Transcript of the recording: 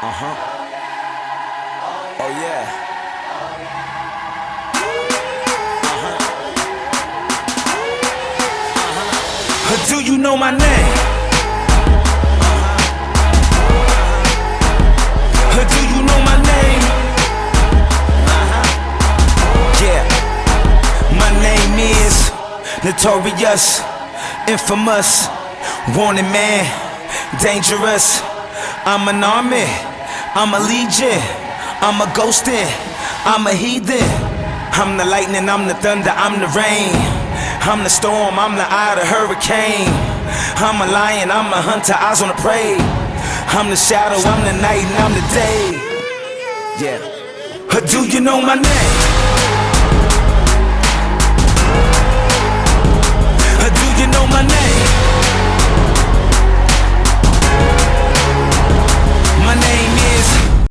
Oh yeah. Do you know my name? Do you know my name? Yeah. My name is notorious, infamous, wanted man, dangerous. I'm an army, I'm a legion, I'm a ghostin', I'm a heathen. I'm the lightning, I'm the thunder, I'm the rain, I'm the storm, I'm the eye of the hurricane. I'm a lion, I'm a hunter, eyes on the prey. I'm the shadow, I'm the night, and I'm the day. Yeah. Do you know my name? Do you know my name?